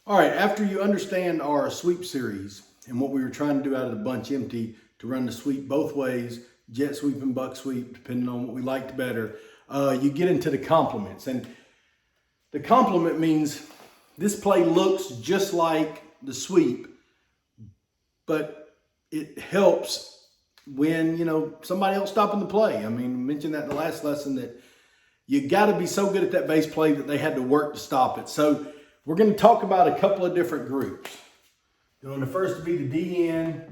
All right, after you understand our sweep series and what we were trying to do out of the bunch empty to run the sweep both ways, jet sweep and buck sweep, depending on what we liked better, you get into the complements. And the complement means this play looks just like the sweep, but it helps when, somebody else stopping the play. I mean, I mentioned that in the last lesson that you got to be so good at that base play that they had to work to stop it. So we're going to talk about a couple of different groups. The first would be the DN.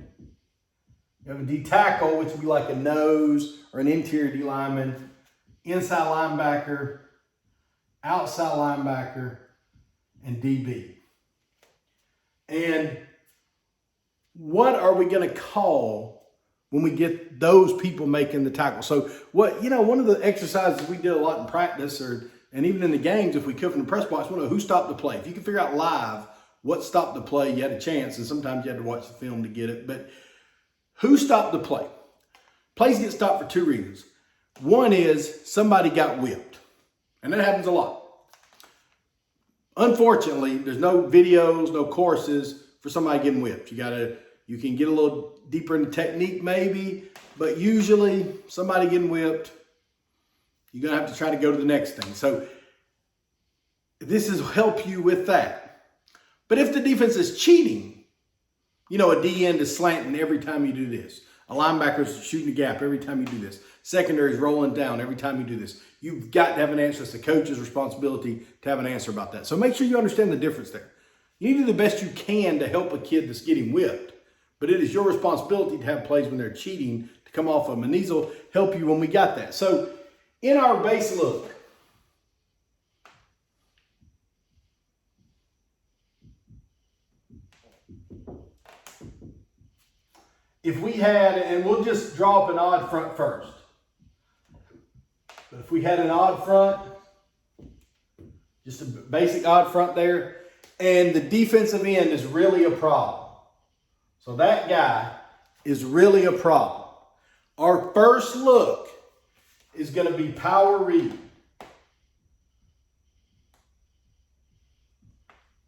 You have a D tackle, which would be like a nose or an interior D lineman, inside linebacker, outside linebacker, and DB. And what are we going to call when we get those people making the tackle? So one of the exercises we did a lot in practice and even in the games, if we could from the press box, who stopped the play. If you can figure out live what stopped the play, you had a chance. And sometimes you had to watch the film to get it. But who stopped the play? Plays get stopped for two reasons. One is somebody got whipped. And that happens a lot. Unfortunately, there's no videos, no courses for somebody getting whipped. You can get a little deeper into technique maybe, but usually somebody getting whipped, you're going to have to try to go to the next thing. So this is help you with that. But if the defense is cheating, a D end is slanting every time you do this. A linebacker is shooting a gap every time you do this. Secondary is rolling down every time you do this. You've got to have an answer. It's the coach's responsibility to have an answer about that. So make sure you understand the difference there. You need to do the best you can to help a kid that's getting whipped. But it is your responsibility to have plays when they're cheating to come off of them. And these will help you when we got that. So in our base look, if we had, and we'll just draw up an odd front first. But if we had an odd front, just a basic odd front there, and the defensive end is really a problem. So that guy is really a problem. Our first look is going to be power read.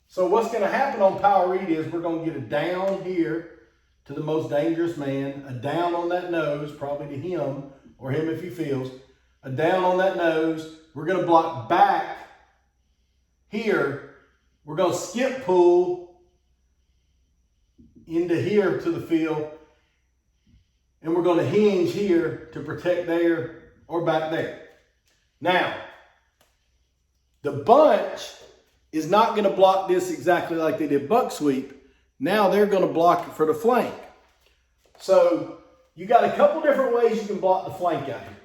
So what's going to happen on power read is we're going to get a down here to the most dangerous man, a down on that nose, probably to him, or him if he feels, a down on that nose. We're going to block back here. We're going to skip pull into here to the field, and we're going to hinge here to protect there or back there. Now, the bunch is not going to block this exactly like they did buck sweep. Now they're going to block it for the flank. So you got a couple different ways you can block the flank out here.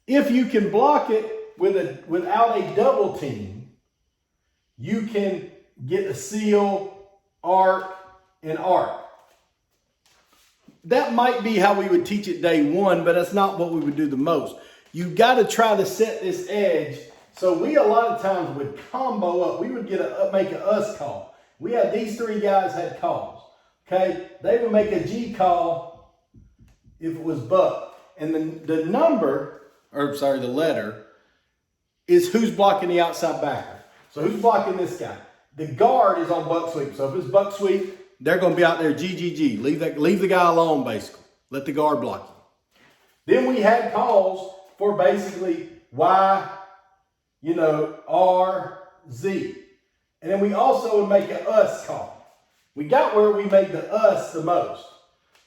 If you can block it without a double team, you can get a seal, arc, and arc. That might be how we would teach it day one, but that's not what we would do the most. You've got to try to set this edge. So we a lot of times would combo up. We would make an us call. We had these three guys had calls. Okay, they would make a G call if it was buck, and then the letter is who's blocking the outside backer. So who's blocking this guy? The guard is on buck sweep. So if it's buck sweep, they're going to be out there GGG. Leave the guy alone, basically. Let the guard block you. Then we had calls for basically Y, R, Z. And then we also would make an us call. We got where we made the us the most.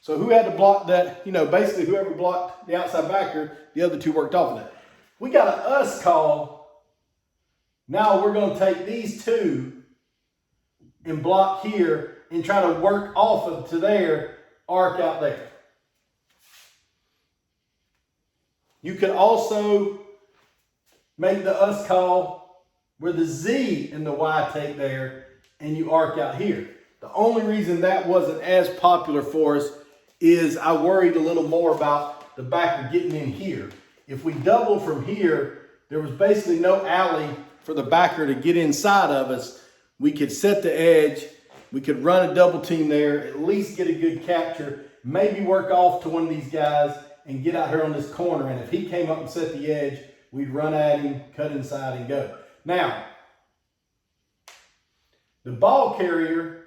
So who had to block that? Basically whoever blocked the outside backer, the other two worked off of that. We got an us call. Now we're going to take these two and block here and try to work off of to there, arc out there. You could also make the us call where the Z and the Y take there and you arc out here. The only reason that wasn't as popular for us is I worried a little more about the backer getting in here. If we double from here, there was basically no alley for the backer to get inside of us. We could set the edge. We could run a double team there, at least get a good capture, maybe work off to one of these guys and get out here on this corner. And if he came up and set the edge, we'd run at him, cut inside and go. Now, The ball carrier,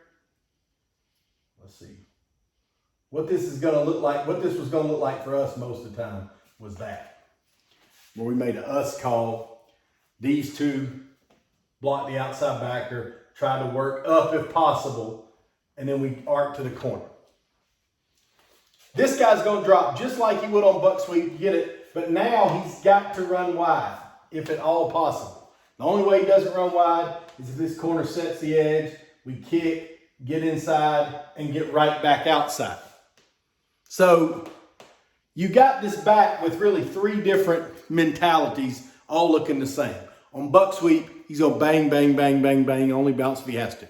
let's see, what this is going to look like, what this was going to look like for us most of the time was that. Where we made an us call. These two block the outside backer, try to work up if possible, and then we arc to the corner. This guy's going to drop just like he would on buck sweep, get it, but now he's got to run wide, if at all possible. The only way he doesn't run wide is if this corner sets the edge, we kick, get inside, and get right back outside. So you got this back with really three different mentalities, all looking the same. On buck sweep, he's going to bang, bang, bang, bang, bang, only bounce if he has to.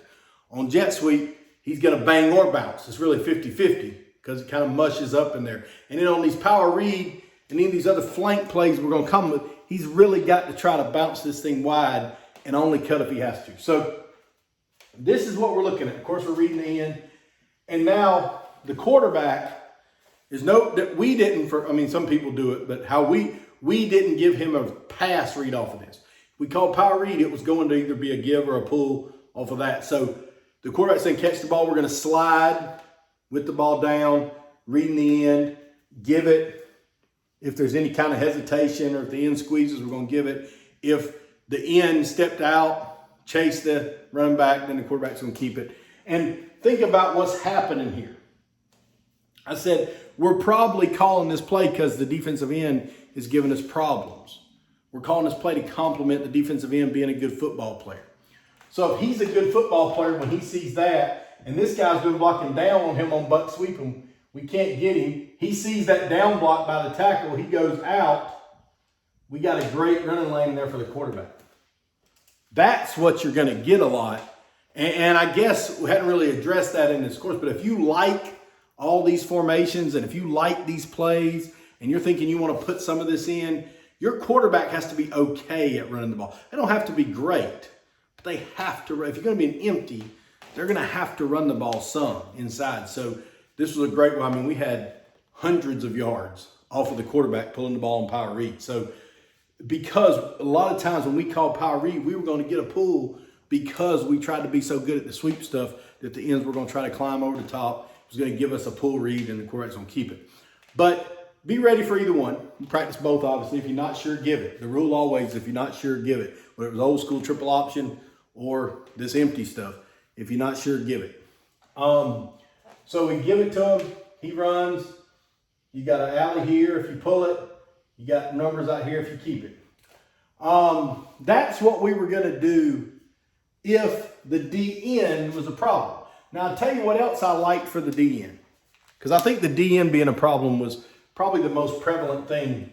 On jet sweep, he's going to bang or bounce. It's really 50-50 because it kind of mushes up in there. And then on these power read and any of these other flank plays we're going to come with, he's really got to try to bounce this thing wide and only cut if he has to. So this is what we're looking at. Of course, we're reading the end. And now the quarterback is that we didn't, some people do it, but how we didn't give him a pass read off of this. We called power read, it was going to either be a give or a pull off of that. So the quarterback's saying catch the ball, we're going to slide with the ball down, reading the end, give it. If there's any kind of hesitation or if the end squeezes, we're going to give it. If the end stepped out, chase the running back, then the quarterback's going to keep it. And think about what's happening here. I said, we're probably calling this play because the defensive end is giving us problems. We're calling this play to complement the defensive end being a good football player. So if he's a good football player, when he sees that, and this guy's been blocking down on him on buck sweep, and we can't get him, he sees that down block by the tackle, he goes out, we got a great running lane there for the quarterback. That's what you're going to get a lot. And I guess we hadn't really addressed that in this course, but if you like all these formations and if you like these plays and you're thinking you want to put some of this in, your quarterback has to be okay at running the ball. They don't have to be great, but they have to. If you're going to be an empty, they're going to have to run the ball some inside. So this was a great one. We had hundreds of yards off of the quarterback pulling the ball on power read. So because a lot of times when we called power read, we were going to get a pull because we tried to be so good at the sweep stuff that the ends were going to try to climb over the top. It was going to give us a pull read and the quarterback's going to keep it. But be ready for either one. Practice both, obviously. If you're not sure, give it. The rule always, if you're not sure, give it. Whether it was old school triple option or this empty stuff. If you're not sure, give it. So we give it to him. He runs. You got an alley here if you pull it. You got numbers out here if you keep it. That's what we were going to do if the DN was a problem. Now, I'll tell you what else I liked for the DN. Because I think the DN being a problem was probably the most prevalent thing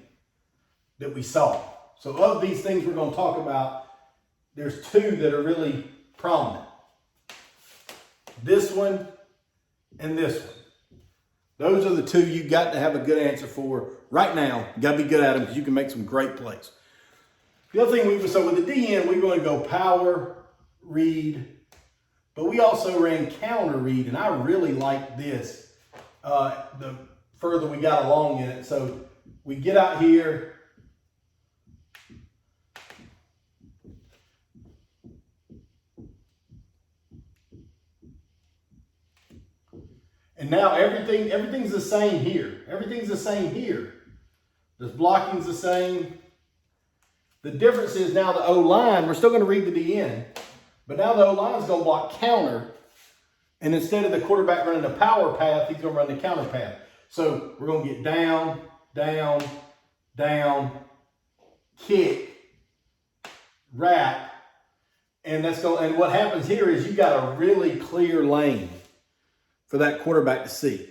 that we saw. So of these things we're going to talk about, there's two that are really prominent. This one and this one. Those are the two you got to have a good answer for right now. You got to be good at them because you can make some great plays. The other thing so with the DN, we were going to go power, read, but we also ran counter read, and I really liked this. The further we got along in it. So we get out here. And now everything's the same here. Everything's the same here. The blocking's the same. The difference is now the O-line, we're still going to read the DN, but now the O-line's going to block counter. And instead of the quarterback running the power path, he's going to run the counter path. So we're going to get down, down, down, kick, wrap, and and what happens here is you got a really clear lane for that quarterback to see.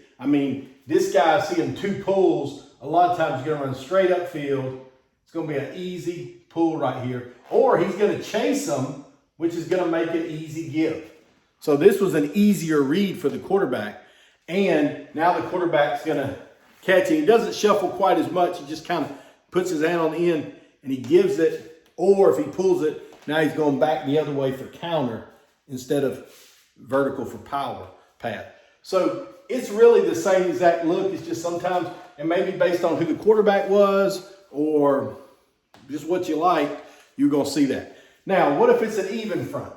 This guy seeing two pulls, a lot of times he's going to run straight upfield. It's going to be an easy pull right here. Or he's going to chase them, which is going to make an easy give. So this was an easier read for the quarterback. And now the quarterback's going to catch it. He doesn't shuffle quite as much. He just kind of puts his hand on the end and he gives it. Or if he pulls it, now he's going back the other way for counter instead of vertical for power path. So it's really the same exact look. It's just sometimes, and maybe based on who the quarterback was or just what you like, you're going to see that. Now, what if it's an even front?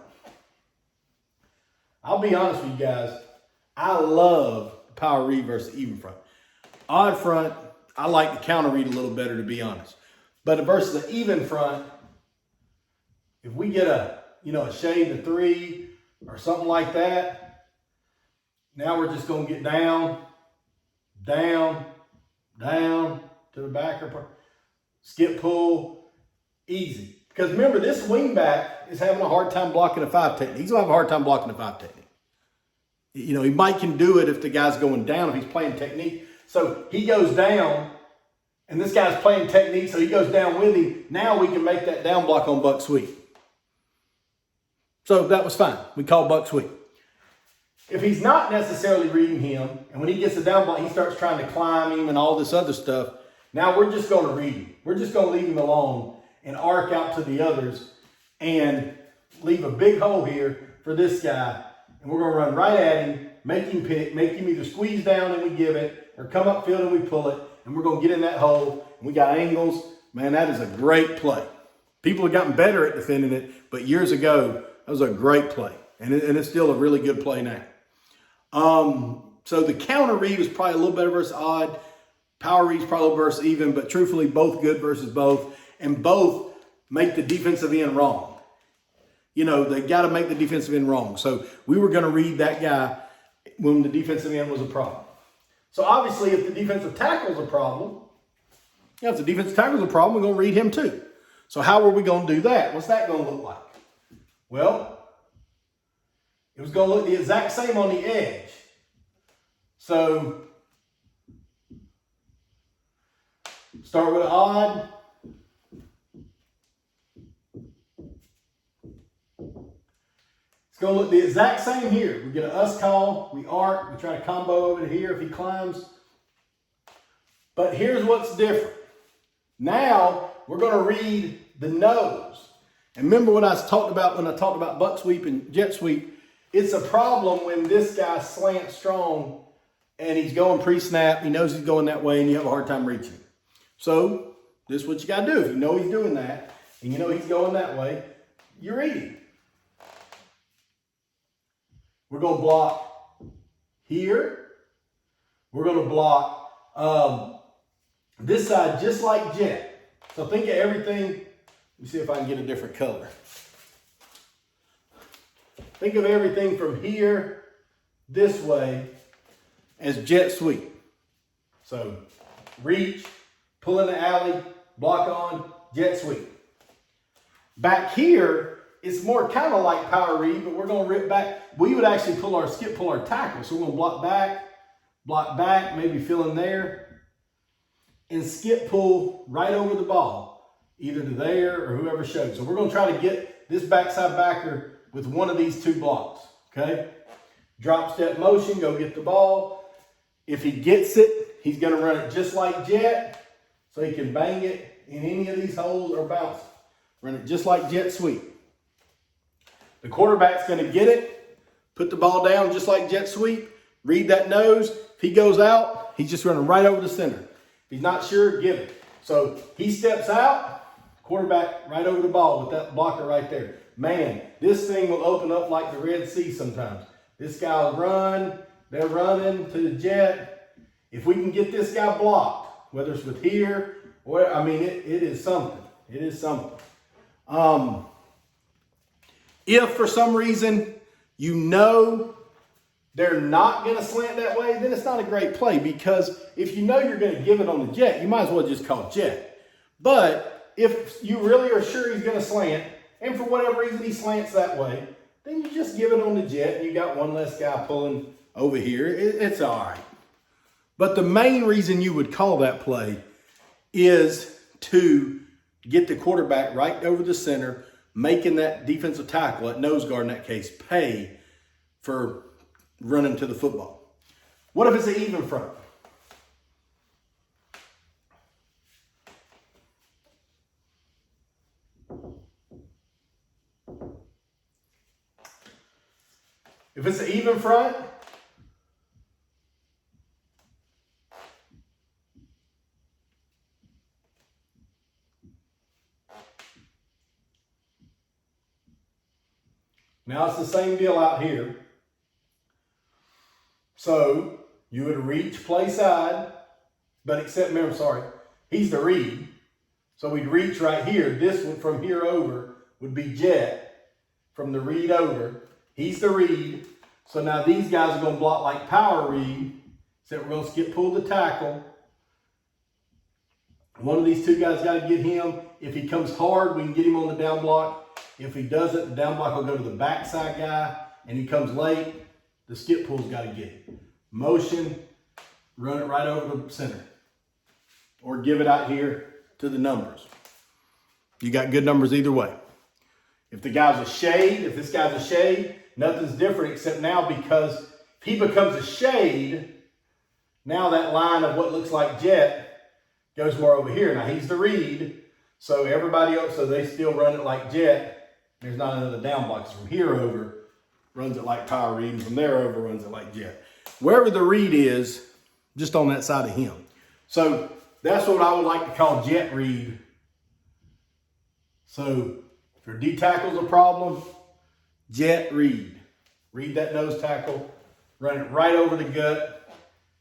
I'll be honest with you guys. I love power read versus even front. Odd front, I like the counter read a little better, to be honest. But versus the even front, if we get a shade to 3 or something like that, now we're just going to get down, down, down to the backer. Skip pull, easy. Because remember, this wingback is having a hard time blocking a 5 technique. He's going to have a hard time blocking a 5 technique. He might can do it if the guy's going down, if he's playing technique. So he goes down, and this guy's playing technique, so he goes down with him. Now we can make that down block on buck sweep. So that was fine. We called buck sweep. If he's not necessarily reading him, and when he gets the down block, he starts trying to climb him and all this other stuff, now we're just going to read him. We're just going to leave him alone and arc out to the others and leave a big hole here for this guy. And we're going to run right at him, make him pick, make him either squeeze down and we give it, or come upfield and we pull it, and we're going to get in that hole. And we got angles. Man, that is a great play. People have gotten better at defending it, but years ago, that was a great play. And it's still a really good play now. So the counter read is probably a little better versus odd. Power read is probably versus even, but truthfully, both good versus both. And both make the defensive end wrong. They got to make the defensive end wrong. So we were going to read that guy when the defensive end was a problem. So obviously, if the defensive tackle is a problem, if the defensive tackle is a problem, we're going to read him too. So how are we going to do that? What's that going to look like? Well, it was going to look the exact same on the edge. So start with an odd. It's going to look the exact same here. We get an us call, we arc, we try to combo over to here if he climbs. But here's what's different. Now we're going to read the nose. And remember what I talked about when I talked about buck sweep and jet sweep. It's a problem when this guy slants strong and he's going pre-snap. He knows he's going that way and you have a hard time reaching. So this is what you got to do. If you know he's doing that and you know he's going that way, you read him. We're going to block here. We're going to block this side just like jet. So think of everything. Let me see if I can get a different color. Think of everything from here this way as jet sweep. So reach, pull in the alley, block on, jet sweep. Back here, it's more kind of like power read, but we're going to rip back. We would actually skip pull our tackle. So we're going to block back, maybe fill in there, and skip pull right over the ball, either to there or whoever shows. So we're going to try to get this backside backer with one of these two blocks, okay? Drop step motion, go get the ball. If he gets it, he's going to run it just like jet, so he can bang it in any of these holes or bounce it. Run it just like jet sweep. The quarterback's going to get it, put the ball down just like jet sweep, read that nose. If he goes out, he's just running right over the center. If he's not sure, give it. So he steps out, quarterback right over the ball with that blocker right there. Man, this thing will open up like the Red Sea sometimes. This guy will run, they're running to the jet. If we can get this guy blocked, whether it's with here or, it is something. It is something. If for some reason you know they're not going to slant that way, then it's not a great play, because if you know you're going to give it on the jet, you might as well just call jet. But if you really are sure he's going to slant, and for whatever reason he slants that way, then you just give it on the jet and you got one less guy pulling over here. It's all right. But the main reason you would call that play is to get the quarterback right over the center, making that defensive tackle, that nose guard in that case, pay for running to the football. What if it's an even front? If it's an even front, now it's the same deal out here. So you would reach play side, but except, remember, sorry, he's the read. So we'd reach right here. This one from here over would be jet. From the read over, he's the read. So now these guys are going to block like power read. Except we're going to skip pull the tackle. One of these two guys got to get him. If he comes hard, we can get him on the down block. If he doesn't, the down block will go to the backside guy. And he comes late, the skip pull's got to get him. Motion, run it right over the center. Or give it out here to the numbers. You got good numbers either way. If the guy's a shade, if this guy's a shade, nothing's different except now because if he becomes a shade, now that line of what looks like jet goes more over here. Now he's the read, so everybody else, so they still run it like jet. There's not another down block. So from here over, runs it like power read, and from there over, runs it like jet. Wherever the read is, just on that side of him. So that's what I would like to call jet read. So if your D tackle's a problem, jet read. Read that nose tackle, run it right over the gut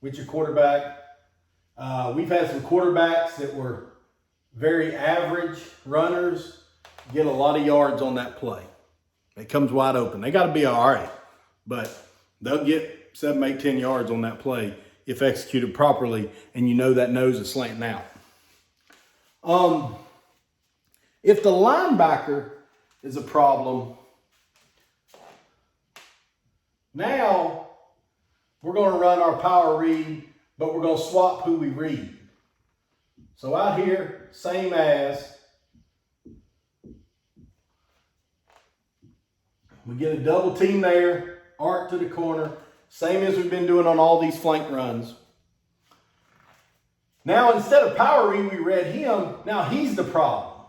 with your quarterback. We've had some quarterbacks that were very average runners get a lot of yards on that play. It comes wide open. They got to be all right, but they'll get 7, 8, 10 yards on that play if executed properly, and you know that nose is slanting out. If the linebacker is a problem, now we're going to run our power read, but we're going to swap who we read. So out here, same as, we get a double team there, arc to the corner, same as we've been doing on all these flank runs. Now instead of power read, we read him, now he's the problem.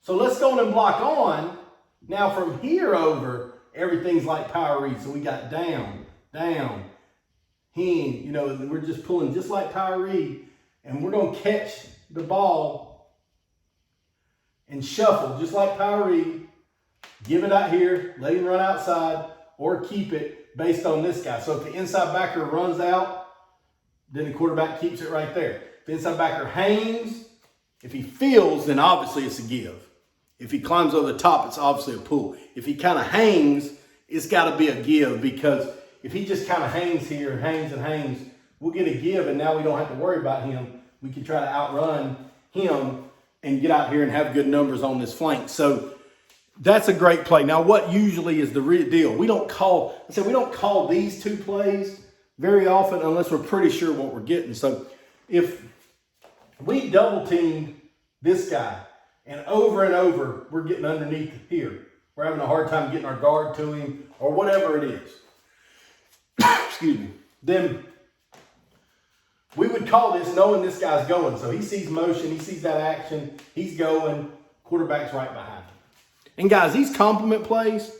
So let's go in and block on. Now from here over, everything's like power read. So we got down, down, hing, you know, we're just pulling just like power read, and we're going to catch the ball and shuffle just like power read, give it out here, let him run outside, or keep it based on this guy. So if the inside backer runs out, then the quarterback keeps it right there. If the inside backer hangs, if he feels, then obviously it's a give. If he climbs over the top, it's obviously a pull. If he kind of hangs, it's got to be a give, because if he just kind of hangs here and hangs, we'll get a give, and now we don't have to worry about him. We can try to outrun him and get out here and have good numbers on this flank. So that's a great play. Now, what usually is the real deal? We don't call these two plays very often unless we're pretty sure what we're getting. So if we double team this guy and over we're getting underneath here, we're having a hard time getting our guard to him or whatever it is, excuse me, then we would call this knowing this guy's going. So he sees motion, he sees that action, he's going, quarterback's right behind him. And guys, these complement plays,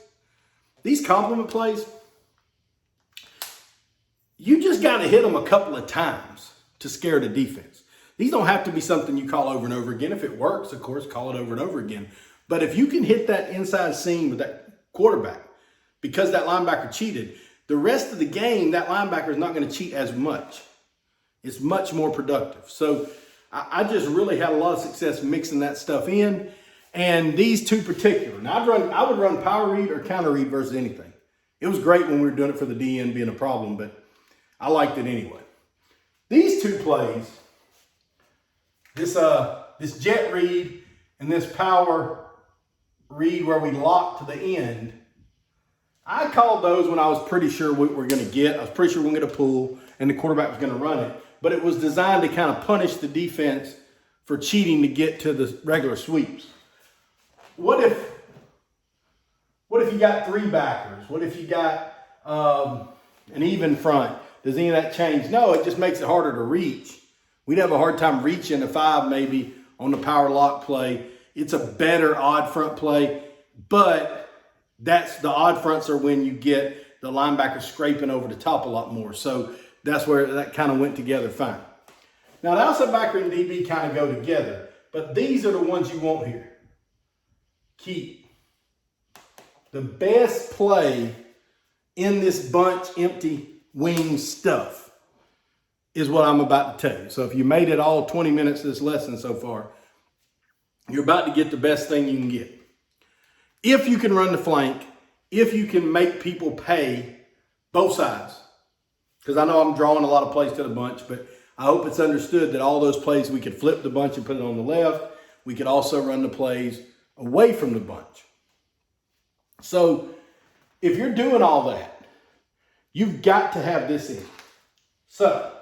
you just got to hit them a couple of times to scare the defense. These don't have to be something you call over and over again. If it works, of course, call it over and over again. But if you can hit that inside seam with that quarterback, because that linebacker cheated, the rest of the game, that linebacker is not going to cheat as much. It's much more productive. So I just really had a lot of success mixing that stuff in. And these two particular, now I would run power read or counter read versus anything. It was great when we were doing it for the DN being a problem, but I liked it anyway. These two plays, this jet read and this power read where we lock to the end, I called those when I was pretty sure what we were going to get. I was pretty sure we were going to pull and the quarterback was going to run it. But it was designed to kind of punish the defense for cheating to get to the regular sweeps. What if you got three backers? What if you got an even front? Does any of that change? No, it just makes it harder to reach. We'd have a hard time reaching a 5 maybe on the power lock play. It's a better odd front play, but that's the odd fronts are when you get the linebacker scraping over the top a lot more. So that's where that kind of went together fine. Now the outside backer and DB kind of go together, but these are the ones you want here. Keep. The best play in this bunch empty wing stuff is what I'm about to tell you. So if you made it all 20 minutes of this lesson so far, you're about to get the best thing you can get. If you can run the flank, if you can make people pay both sides, because I know I'm drawing a lot of plays to the bunch, but I hope it's understood that all those plays, we could flip the bunch and put it on the left. We could also run the plays away from the bunch. So if you're doing all that, you've got to have this in. So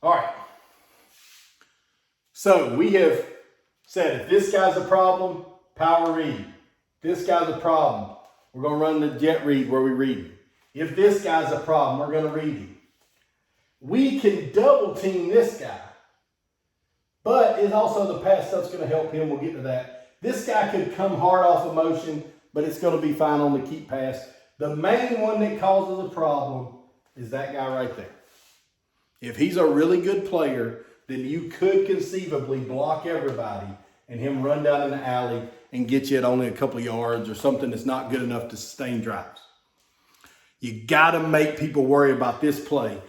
all right. So we have said if this guy's a problem, power read. If this guy's a problem, we're going to run the jet read where we read him. If this guy's a problem, we're going to read him. We can double team this guy, but it's also the pass stuff's going to help him. We'll get to that. This guy could come hard off of motion, but it's going to be fine on the keep pass. The main one that causes a problem is that guy right there. If he's a really good player, then you could conceivably block everybody and him run down in the alley and get you at only a couple of yards or something that's not good enough to sustain drives. You got to make people worry about this play.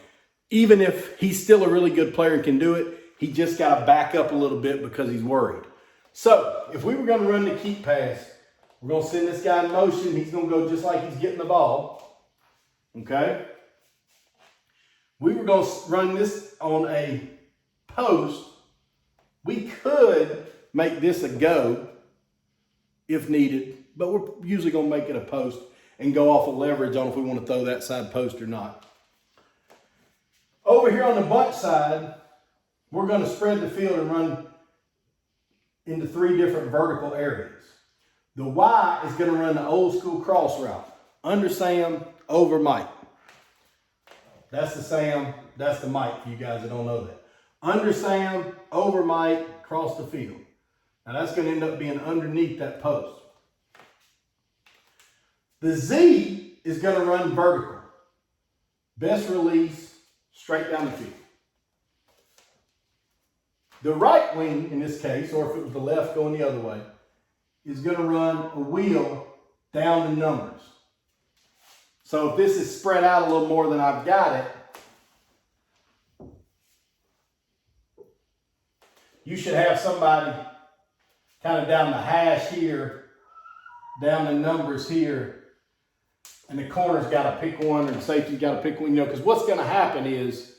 Even if he's still a really good player and can do it, he just got to back up a little bit because he's worried. So if we were going to run the keep pass, we're going to send this guy in motion. He's going to go just like he's getting the ball. Okay? We were going to run this on a post. We could make this a go if needed, but we're usually going to make it a post and go off of leverage on if we want to throw that side post or not. Over here on the bunch side, we're going to spread the field and run into 3 different vertical areas. The Y is going to run the old school cross route. Under Sam, over Mike. That's the Sam, that's the Mike for you guys that don't know that. Under Sam, over Mike, across the field. Now that's going to end up being underneath that post. The Z is going to run vertical. Best release, straight down the field. The right wing, in this case, or if it was the left going the other way, is going to run a wheel down the numbers. So if this is spread out a little more than I've got it, you should have somebody kind of down the hash here, down the numbers here, and the corner's got to pick one, or the safety's got to pick one, because what's going to happen is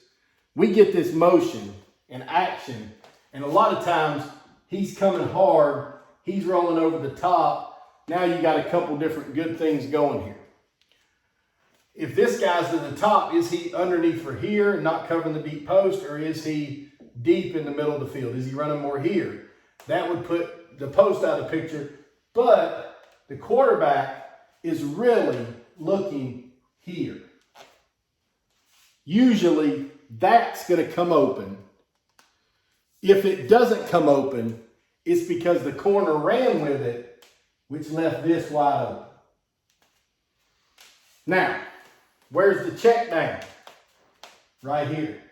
we get this motion and action, and a lot of times he's coming hard, he's rolling over the top. Now you got a couple different good things going here. If this guy's to the top, is he underneath for here and not covering the deep post, or is he deep in the middle of the field? Is he running more here? That would put the post out of the picture, but the quarterback is really looking here. Usually that's going to come open. If it doesn't come open, it's because the corner ran with it, which left this wide open. Now, where's the check down? Right here.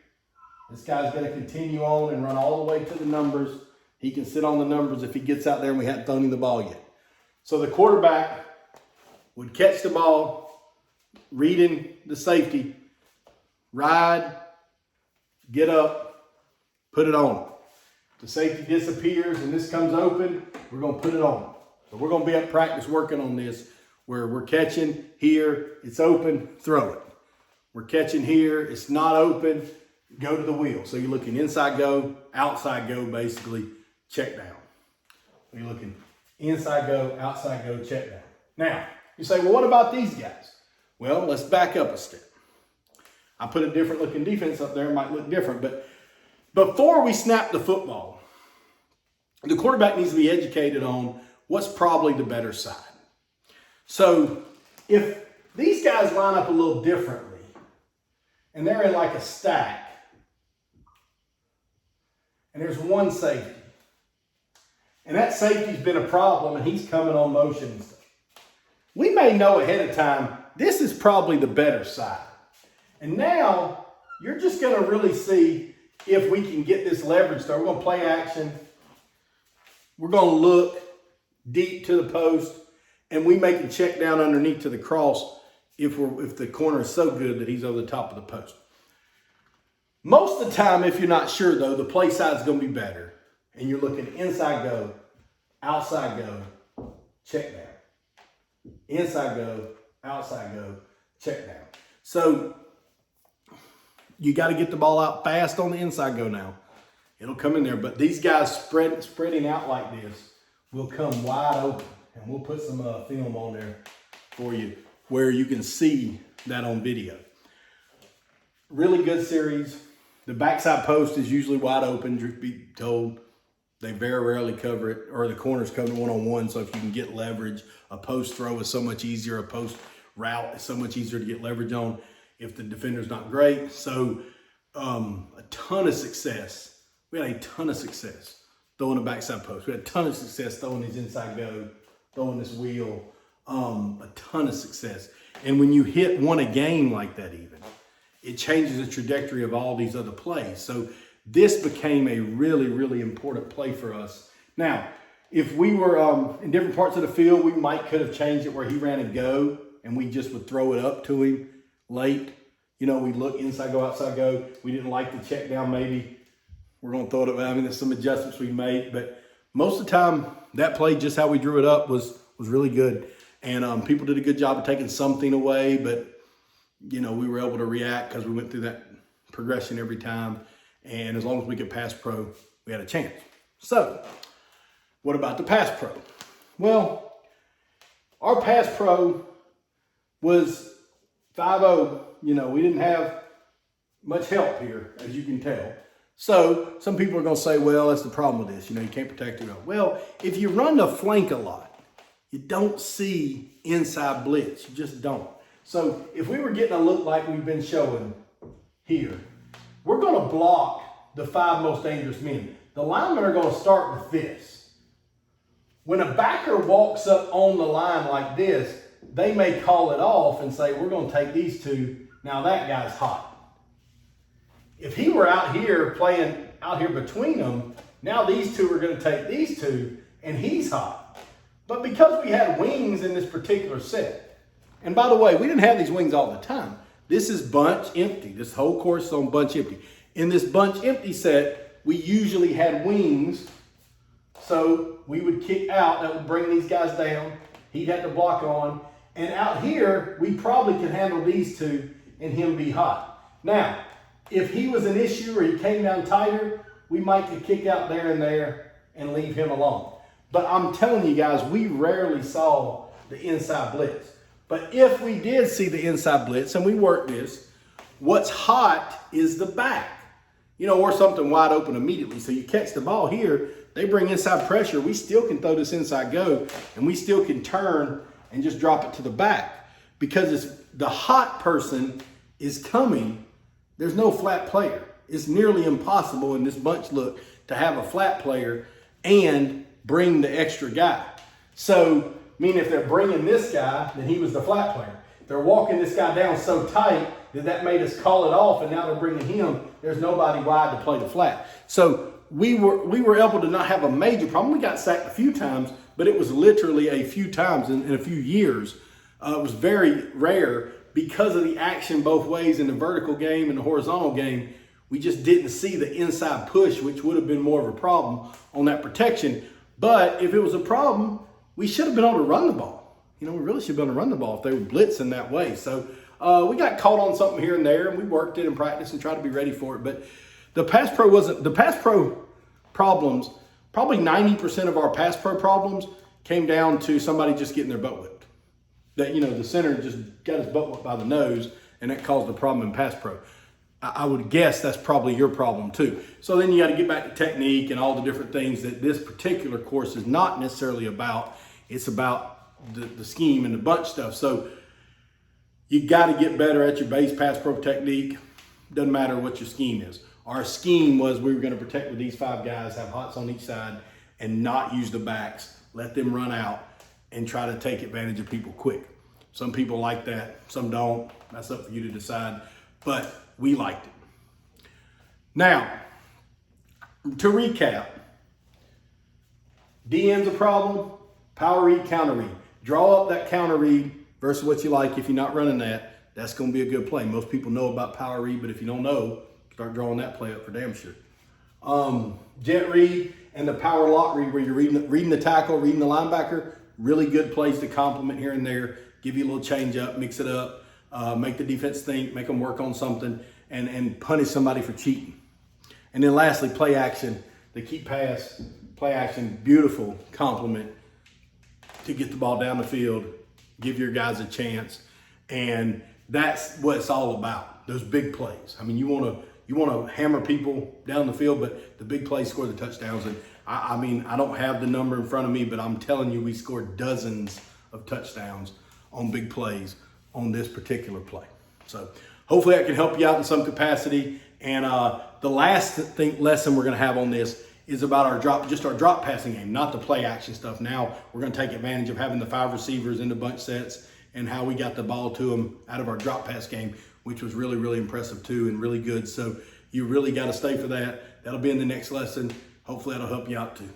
This guy's going to continue on and run all the way to the numbers. He can sit on the numbers if he gets out there and we haven't thrown him the ball yet. So the quarterback would catch the ball, reading the safety, ride, get up, put it on. The safety disappears and this comes open, we're going to put it on. So we're going to be at practice working on this, where we're catching here, it's open, throw it. We're catching here, it's not open, go to the wheel. So you're looking inside go, outside go, basically, check down. So you're looking inside go, outside go, check down. Now, you say, well, what about these guys? Well, let's back up a step. I put a different looking defense up there, it might look different, but before we snap the football, the quarterback needs to be educated on what's probably the better side. So if these guys line up a little differently and they're in like a stack and there's one safety and that safety's been a problem and he's coming on motion and stuff, we may know ahead of time this is probably the better side. And now you're just going to really see if we can get this leverage started. We're going to play action. We're going to look deep to the post, and we make a check down underneath to the cross if the corner is so good that he's over the top of the post. Most of the time, if you're not sure though, the play side is going to be better. And you're looking inside go, outside go, check down. Inside go, outside go, check down. So you got to get the ball out fast on the inside go now. It'll come in there, but these guys spreading out like this will come wide open. And we'll put some film on there for you where you can see that on video. Really good series. The backside post is usually wide open, truth be told. They very rarely cover it, or the corners cover it one-on-one, so if you can get leverage, a post throw is so much easier, a post route is so much easier to get leverage on if the defender's not great. So a ton of success. We had a ton of success throwing the backside post. We had a ton of success throwing these inside go, throwing this wheel, a ton of success. And when you hit one a game like that even, it changes the trajectory of all these other plays. So this became a really, really important play for us. Now, if we were in different parts of the field, we could have changed it where he ran a go and we just would throw it up to him late. You know, we look inside go, outside go. We didn't like the check down maybe. We're going to throw it up. I mean, there's some adjustments we made, but most of the time, that play, just how we drew it up, was really good. And people did a good job of taking something away, but, you know, we were able to react because we went through that progression every time. And as long as we could pass pro, we had a chance. So, what about the pass pro? Well, our pass pro was 5-0. You know, we didn't have much help here, as you can tell. So some people are going to say, well, that's the problem with this. You know, you can't protect it. Well, if you run the flank a lot, you don't see inside blitz. You just don't. So if we were getting a look like we've been showing here, we're going to block the 5 most dangerous men. The linemen are going to start with this. When a backer walks up on the line like this, they may call it off and say, we're going to take these 2. Now that guy's hot. If he were out here playing out here between them, now these 2 are going to take these 2, and he's hot. But because we had wings in this particular set, and by the way, we didn't have these wings all the time. This is bunch empty. This whole course is on bunch empty. In this bunch empty set, we usually had wings, so we would kick out. That would bring these guys down. He'd have to block on. And out here, we probably could handle these 2 and him be hot. Now, if he was an issue or he came down tighter, we might could kick out there and leave him alone. But I'm telling you guys, we rarely saw the inside blitz. But if we did see the inside blitz and we worked this, what's hot is the back. You know, or something wide open immediately. So you catch the ball here, they bring inside pressure. We still can throw this inside go, and we still can turn and just drop it to the back. Because it's the hot person is coming, there's no flat player. It's nearly impossible in this bunch look to have a flat player and bring the extra guy. So, I mean, if they're bringing this guy, then he was the flat player. If they're walking this guy down so tight that made us call it off, and now they're bringing him, there's nobody wide to play the flat. So we were able to not have a major problem. We got sacked a few times, but it was literally a few times in a few years. It was very rare because of the action both ways in the vertical game and the horizontal game. We just didn't see the inside push, which would have been more of a problem on that protection. But if it was a problem, we should have been able to run the ball. You know, we really should have been able to run the ball if they were blitzing that way. So we got caught on something here and there, and we worked it in practice and tried to be ready for it. But the pass pro problems, probably 90% of our pass pro problems came down to somebody just getting their butt whipped. That, you know, the center just got his butt whipped by the nose, and that caused a problem in pass pro. I would guess that's probably your problem too. So then you got to get back to technique and all the different things that this particular course is not necessarily about. It's about the scheme and the bunch stuff. So you got to get better at your base pass pro technique. Doesn't matter what your scheme is. Our scheme was we were going to protect with these 5 guys, have hots on each side, and not use the backs. Let them run out and try to take advantage of people quick. Some people like that, some don't. That's up for you to decide, but we liked it. Now, to recap, DN's a problem, power read, counter read. Draw up that counter read versus what you like. If you're not running that, that's going to be a good play. Most people know about power read, but if you don't know, start drawing that play up for damn sure. Jet read and the power lock read, where you're reading the tackle, reading the linebacker, really good plays to complement here and there. Give you a little change up, mix it up, make the defense think, make them work on something, and punish somebody for cheating. And then lastly, play action, the keep pass, play action, beautiful complement to get the ball down the field, give your guys a chance, and that's what it's all about. Those big plays. I mean, you want to hammer people down the field, but the big plays score the touchdowns. And I mean, I don't have the number in front of me, but I'm telling you, we scored dozens of touchdowns on big plays on this particular play. So hopefully that can help you out in some capacity. And the last lesson we're going to have on this is about our drop passing game, not the play action stuff. Now we're going to take advantage of having the 5 receivers in the bunch sets and how we got the ball to them out of our drop pass game, which was really, really impressive too and really good. So you really got to stay for that. That'll be in the next lesson. Hopefully that'll help you out too.